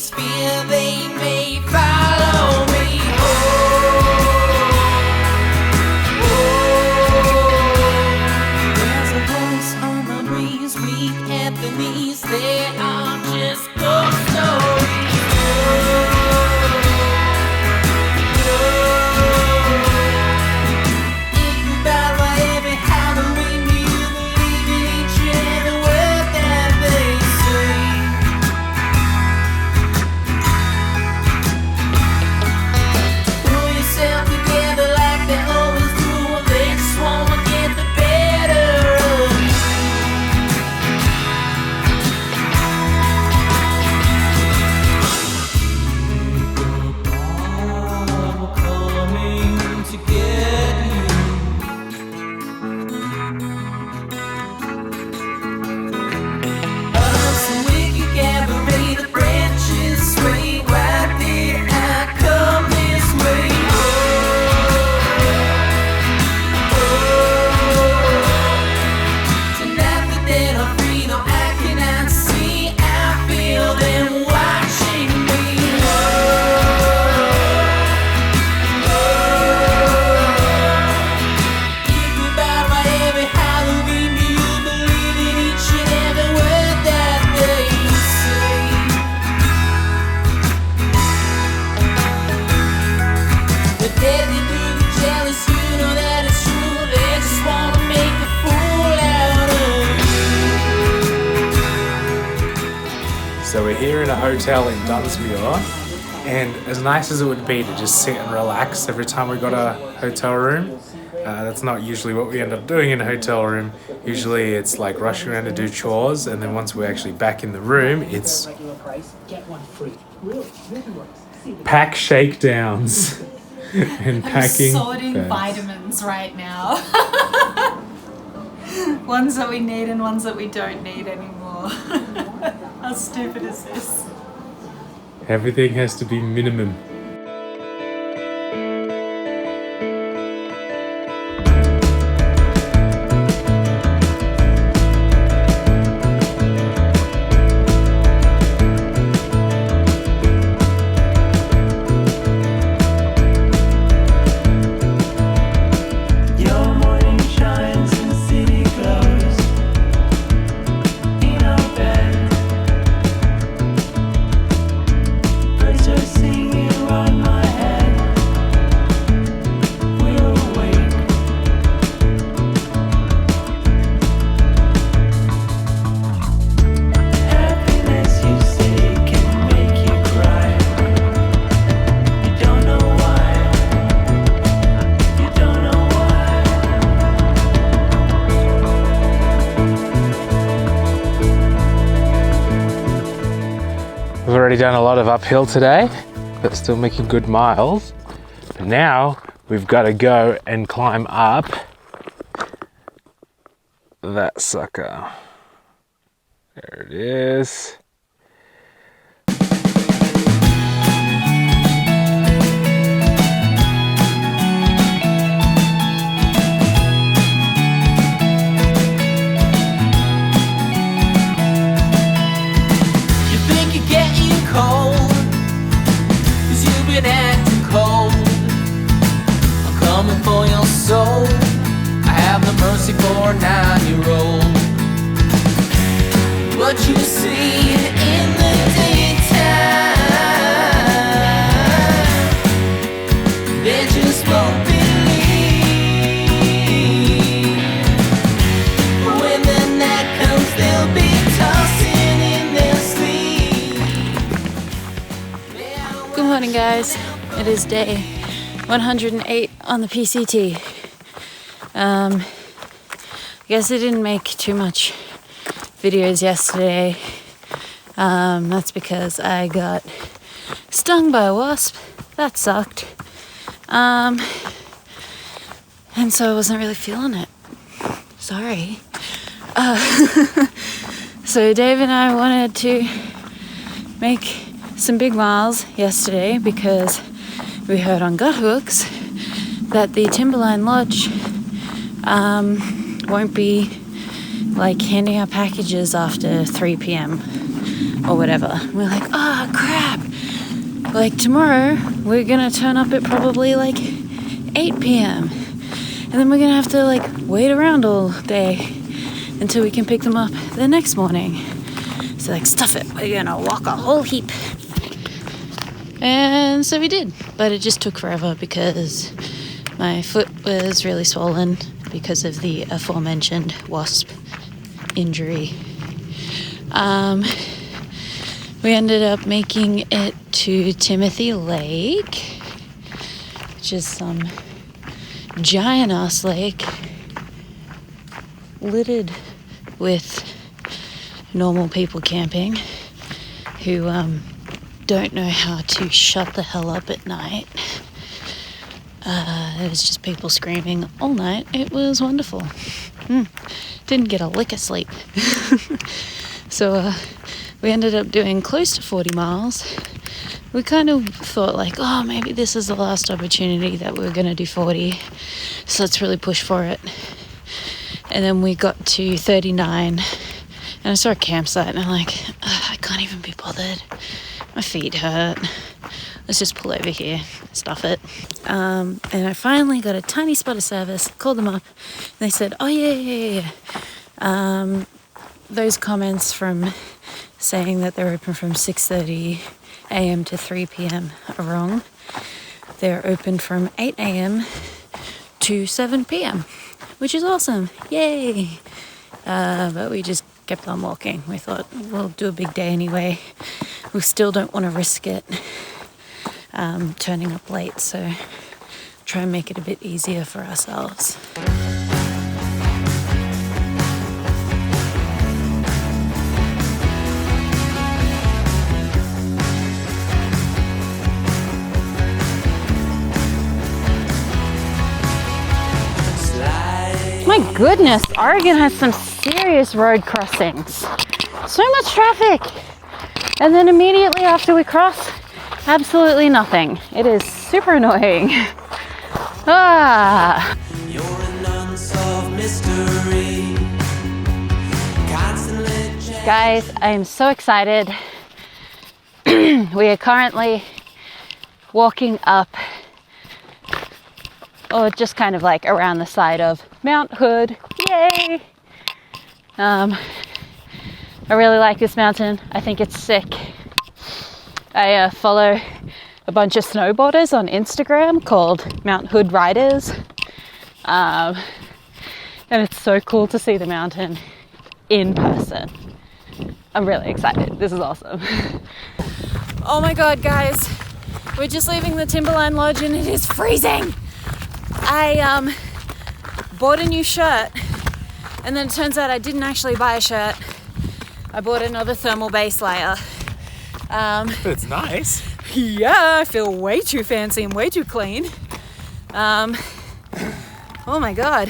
streets, fear they may follow me. There's a voice on the breeze, weak at the knees. They are just ghost stories. So we're here in a hotel in Dunsmuir, and as nice as it would be to just sit and relax every time we got a hotel room, that's not usually what we end up doing in a hotel room. Usually it's like rushing around to do chores, and then once we're actually back in the room, it's pack shakedowns and packing. I'm sorting vitamins right now. Ones that we need and ones that we don't need anymore. How stupid is this? Everything has to be minimum. We've already done a lot of uphill today, but still making good miles. But now we've got to go and climb up that sucker. There it is. Acting cold, I'm coming for your soul. I have no mercy for a 9-year-old. What you see in the daytime, they just won't believe. When the night comes, they'll be tossing in their sleep. Good morning, guys. It is day 108 on the PCT. I guess I didn't make too much videos yesterday. That's because I got stung by a wasp. That sucked. And so I wasn't really feeling it. Sorry. So Dave and I wanted to make some big miles yesterday because we heard on gut hooks that the Timberline Lodge won't be like handing out packages after 3 p.m. or whatever. We're like, oh crap. Like tomorrow, we're gonna turn up at probably like 8 p.m. And then we're gonna have to like wait around all day until we can pick them up the next morning. So like, stuff it, we're gonna walk a whole heap. And so we did, but it just took forever because my foot was really swollen because of the aforementioned wasp injury. We ended up making it to Timothy Lake, which is some giant ass lake littered with normal people camping who don't know how to shut the hell up at night. It was just people screaming all night. It was wonderful. Didn't get a lick of sleep. So we ended up doing close to 40 miles. We kind of thought like, oh, maybe this is the last opportunity that we're going to do 40. So let's really push for it. And then we got to 39 and I saw a campsite and I'm like, I can't even be bothered. My feet hurt. Let's just pull over here, stuff it. And I finally got a tiny spot of service, called them up, and they said, oh yeah. Those comments from saying that they're open from 6:30 a.m. to 3 p.m. are wrong. They're open from 8 a.m. to 7 p.m., which is awesome. Yay! But we just kept on walking. We thought, we'll do a big day anyway. We still don't want to risk it turning up late, so try and make it a bit easier for ourselves. My goodness, Oregon has some serious road crossings. So much traffic. And then immediately after we cross, absolutely nothing. It is super annoying. You're an unsolved mystery. Guys, I am so excited. We are currently walking up, or just kind of like around the side of Mount Hood. Yay! I really like this mountain. I think it's sick. I follow a bunch of snowboarders on Instagram called Mount Hood Riders. And it's so cool to see the mountain in person. I'm really excited. This is awesome. Oh my god, guys. We're just leaving the Timberline Lodge and it is freezing. I bought a new shirt and then it turns out I didn't actually buy a shirt. I bought another thermal base layer. But it's nice. Yeah, I feel way too fancy and way too clean. Oh my god.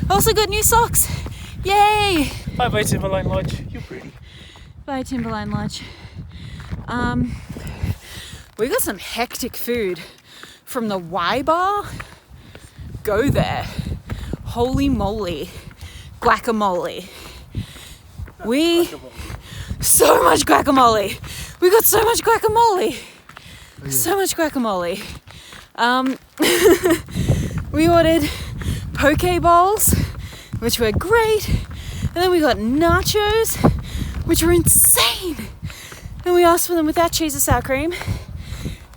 Also got new socks. Yay! Bye Timberline Lodge. You're pretty. Bye Timberline Lodge. We got some hectic food from the Y Bar. Go there. Holy moly. Guacamole. So much guacamole. We got so much guacamole. So much guacamole. We ordered poke bowls, which were great. And then we got nachos, which were insane. And we asked for them without cheese or sour cream.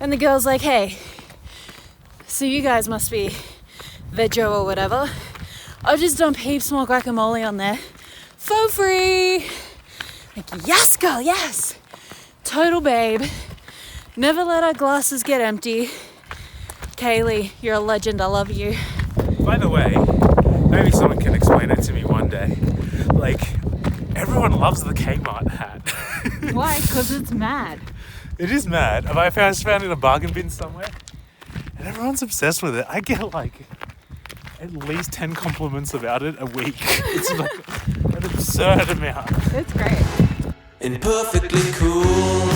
And the girl's like, hey, so you guys must be veggie or whatever. I'll just dump heaps more guacamole on there for free. Like, yes, girl, yes. Total babe. Never let our glasses get empty. Kaylee, you're a legend. I love you. By the way, maybe someone can explain it to me one day. Like, everyone loves the K-mart hat. Why? Because it's mad. It is mad. I found it in a bargain bin somewhere. And everyone's obsessed with it. I get like at least 10 compliments about it a week. It's like an absurd amount. It's great. And perfectly cool.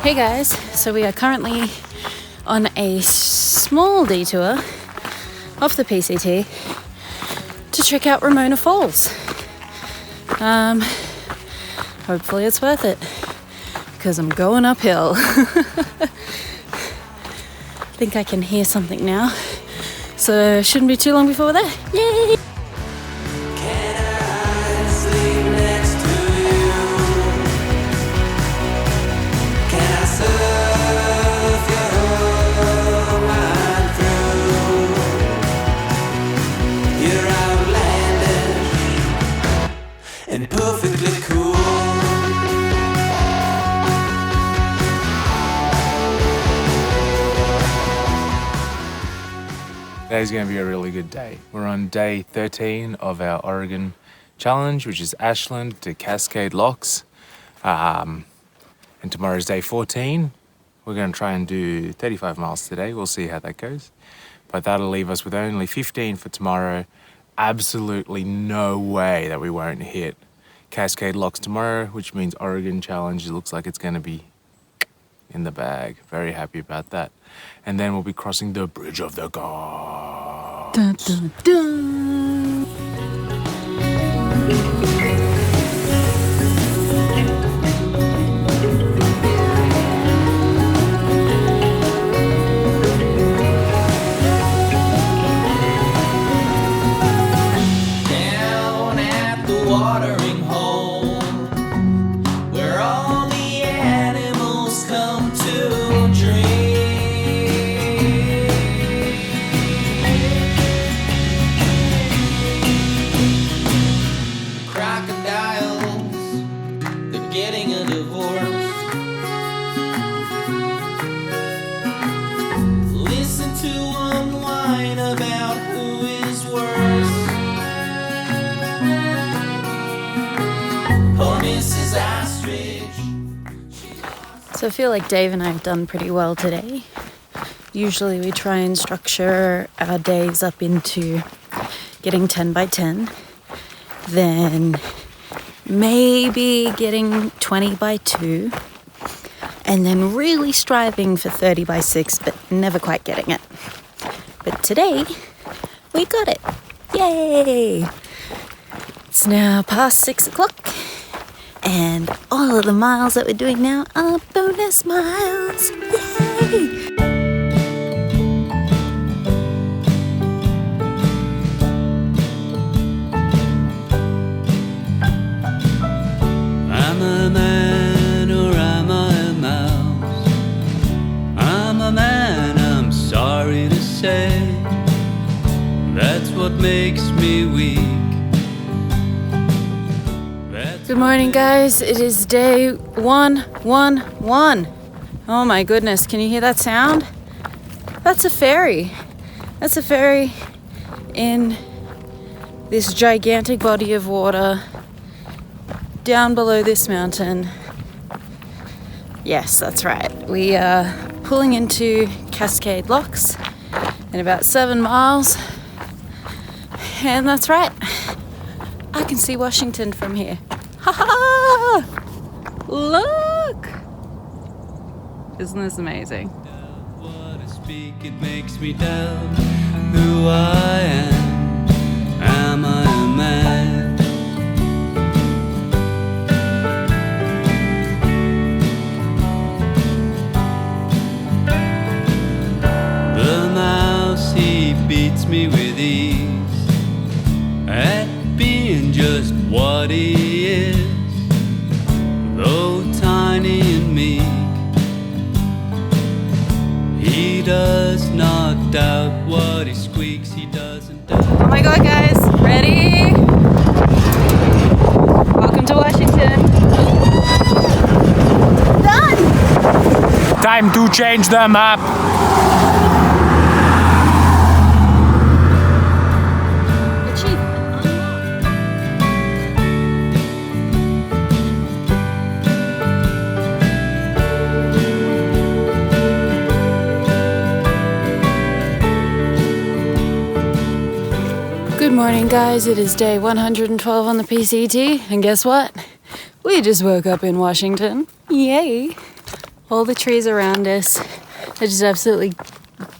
Hey guys, so we are currently on a small detour off the PCT to check out Ramona Falls. Hopefully it's worth it because I'm going uphill. I think I can hear something now, so it shouldn't be too long before we're there. Yay! And perfectly cool. Today's going to be a really good day. We're on day 13 of our Oregon challenge, which is Ashland to Cascade Locks. And tomorrow's day 14. We're going to try and do 35 miles today. We'll see how that goes. But that'll leave us with only 15 for tomorrow. Absolutely no way that we won't hit Cascade Locks tomorrow, which means Oregon challenge looks like it's going to be in the bag. Very happy about that. And then we'll be crossing the Bridge of the Gods. Dun, dun, dun. Down at the watering hole, where all the animals come to drink. Crocodiles, they're getting a divorce. Listen to them whine about who is worse. Oh, Mrs. Ostrich. So I feel like Dave and I have done pretty well today. Usually we try and structure our days up into getting 10 by 10, then maybe getting 20 by 2, and then really striving for 30 by 6, but never quite getting it. But today, we got it. Yay! It's now past 6 o'clock. And all of the miles that we're doing now are bonus miles. Yay! I'm a man or am I a mouse? I'm a man, I'm sorry to say. That's what makes me weak. Good morning, guys. It is day 111. Oh my goodness, can you hear that sound? That's a ferry. That's a ferry in this gigantic body of water down below this mountain. Yes, that's right. We are pulling into Cascade Locks in about 7 miles. And that's right. I can see Washington from here. Ha ha! Look! Isn't this amazing? What I speak, it makes me doubt who I am. Am I a man? The mouse, he beats me with ease at being just what he is. Though tiny and meek, he does not doubt what he squeaks, he doesn't doubt. Oh my god, guys, ready? Welcome to Washington. Done! Time to change the map. Good morning, guys. It is day 112 on the PCT, and guess what? We just woke up in Washington. Yay! All the trees around us are just absolutely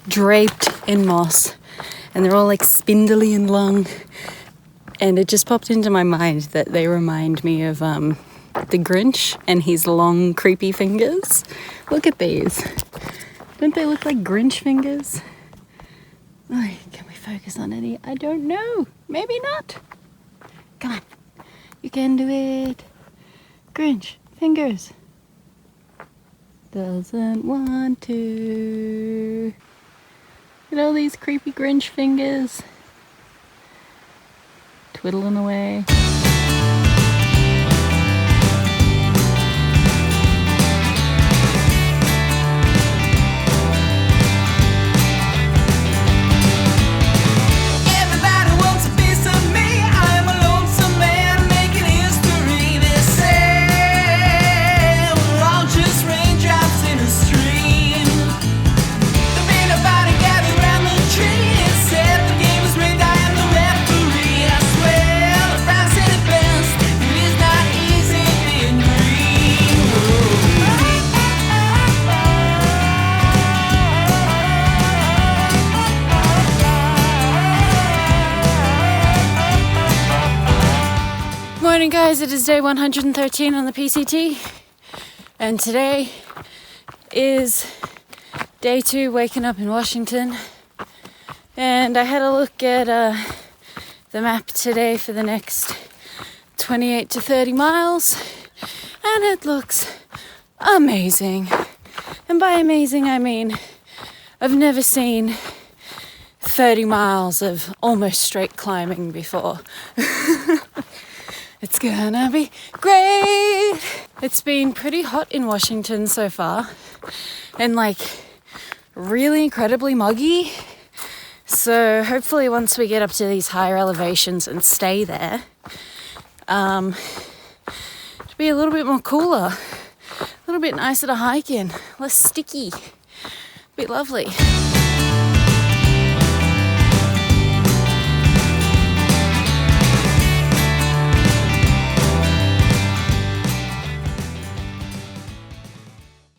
draped in moss, and they're all like spindly and long. And it just popped into my mind that they remind me of the Grinch and his long, creepy fingers. Look at these. Don't they look like Grinch fingers? Oh, can we focus on any? I don't know. Maybe not. Come on. You can do it. Grinch fingers. Doesn't want to. Look at all these creepy Grinch fingers. Twiddling away. Morning guys, it is day 113 on the PCT, and today is day 2 waking up in Washington. And I had a look at the map today for the next 28 to 30 miles, and it looks amazing. And by amazing I mean I've never seen 30 miles of almost straight climbing before. It's gonna be great. It's been pretty hot in Washington so far, and like really incredibly muggy. So hopefully once we get up to these higher elevations and stay there, it'll be a little bit more cooler, a little bit nicer to hike in, less sticky. Be lovely.